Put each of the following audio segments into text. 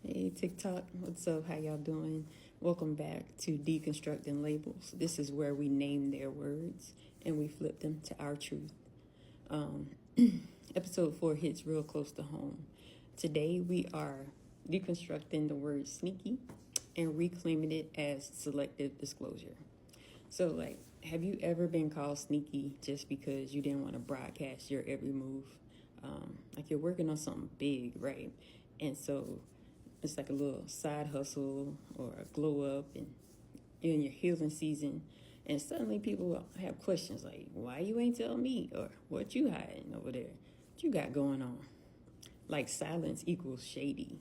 Hey TikTok, what's up? How y'all doing? Welcome back to Deconstructing Labels. This is where we name their words and we flip them to our truth. Episode 4 hits real close to home. Today we are deconstructing the word sneaky and reclaiming it as selective disclosure. So, have you ever been called sneaky just because you didn't want to broadcast your every move? You're working on something big, right? And so it's like a little side hustle or a glow up, and you're in your healing season, and suddenly people have questions like, why you ain't tell me? Or what you hiding over there? What you got going on? Like silence equals shady.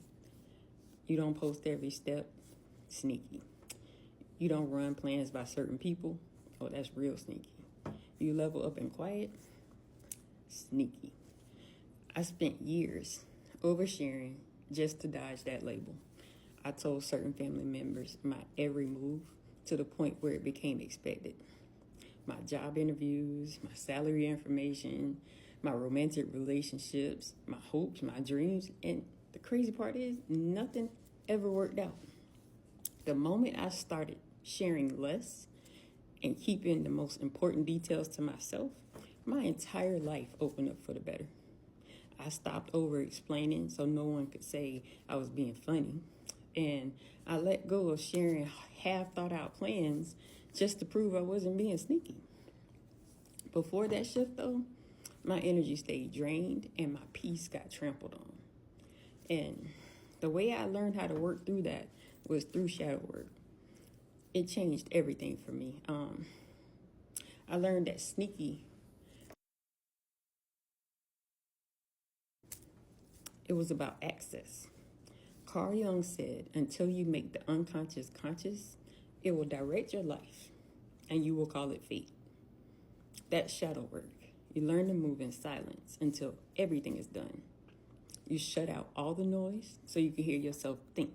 You don't post every step, sneaky. You don't run plans by certain people, oh, that's real sneaky. You level up in quiet, sneaky. I spent years oversharing just to dodge that label. I told certain family members my every move to the point where it became expected. My job interviews, my salary information, my romantic relationships, my hopes, my dreams, and the crazy part is nothing ever worked out. The moment I started sharing less and keeping the most important details to myself, my entire life opened up for the better. I stopped over explaining so no one could say I was being funny. And I let go of sharing half thought out plans just to prove I wasn't being sneaky. Before that shift, though, my energy stayed drained and my peace got trampled on. And the way I learned how to work through that was through shadow work. It changed everything for me. I learned that sneaky, it was about access. Carl Jung said, until you make the unconscious conscious, it will direct your life, and you will call it fate. That's shadow work. You learn to move in silence until everything is done. You shut out all the noise so you can hear yourself think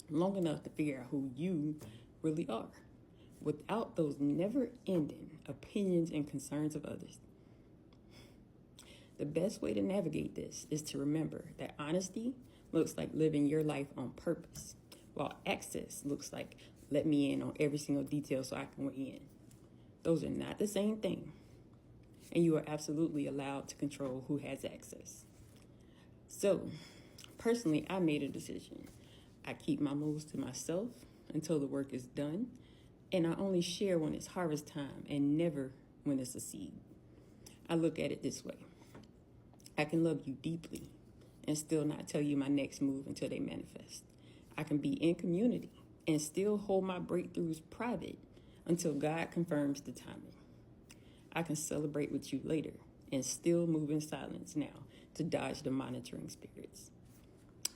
long enough to figure out who you really are, without those never-ending opinions and concerns of others. The best way to navigate this is to remember that honesty looks like living your life on purpose, while access looks like let me in on every single detail so I can weigh in. Those are not the same thing, and you are absolutely allowed to control who has access. So, personally, I made a decision. I keep my moves to myself until the work is done, and I only share when it's harvest time and never when it's a seed. I look at it this way. I can love you deeply and still not tell you my next move until they manifest. I can be in community and still hold my breakthroughs private until God confirms the timing. I can celebrate with you later and still move in silence now to dodge the monitoring spirits.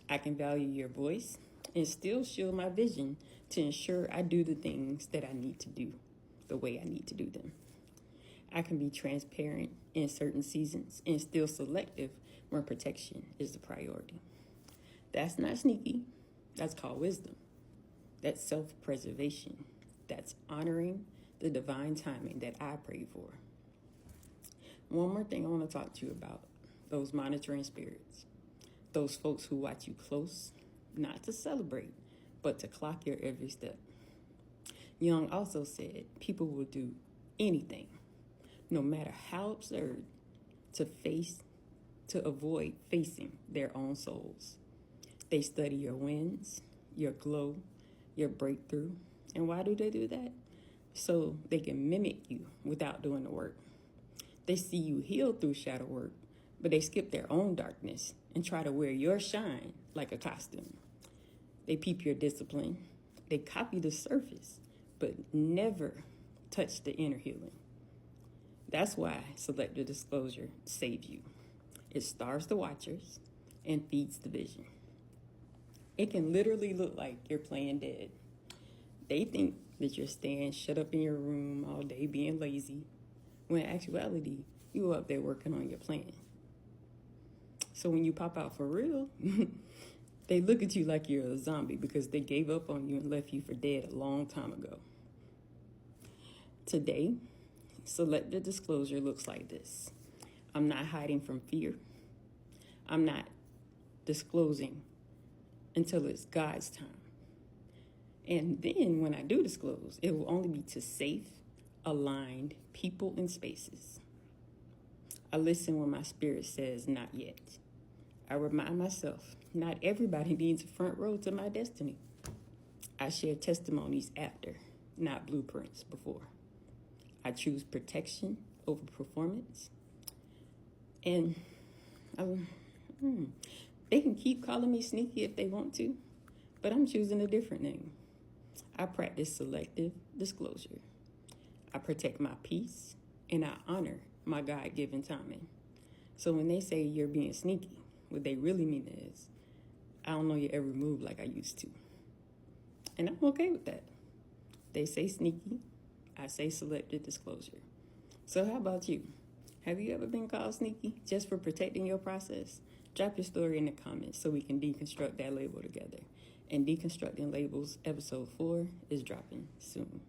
I can value your voice and still shield my vision to ensure I do the things that I need to do the way I need to do them. I can be transparent in certain seasons and still selective when protection is the priority. That's not sneaky. That's called wisdom. That's self-preservation. That's honoring the divine timing that I pray for. One more thing I want to talk to you about, those monitoring spirits. Those folks who watch you close, not to celebrate, but to clock your every step. Jung also said people will do anything, no matter how absurd, to avoid facing their own souls. They study your wins, your glow, your breakthrough. And why do they do that? So they can mimic you without doing the work. They see you heal through shadow work, but they skip their own darkness and try to wear your shine like a costume. They peep your discipline. They copy the surface, but never touch the inner healing. That's why selective disclosure saves you. It starves the watchers and feeds the vision. It can literally look like you're playing dead. They think that you're staying shut up in your room all day being lazy, when in actuality, you're up there working on your plan. So when you pop out for real, they look at you like you're a zombie because they gave up on you and left you for dead a long time ago. Today, selective disclosure looks like this. I'm not hiding from fear. I'm not disclosing until it's God's time. And then when I do disclose, it will only be to safe, aligned people and spaces. I listen when my spirit says not yet. I remind myself not everybody needs a front row to my destiny. I share testimonies after, not blueprints before. I choose protection over performance. And they can keep calling me sneaky if they want to, but I'm choosing a different name. I practice selective disclosure. I protect my peace, and I honor my God-given timing. So when they say you're being sneaky, what they really mean is, I don't know your every move like I used to. And I'm okay with that. They say sneaky, I say selective disclosure. So how about you? Have you ever been called sneaky just for protecting your process? Drop your story in the comments so we can deconstruct that label together. And Deconstructing Labels episode 4 is dropping soon.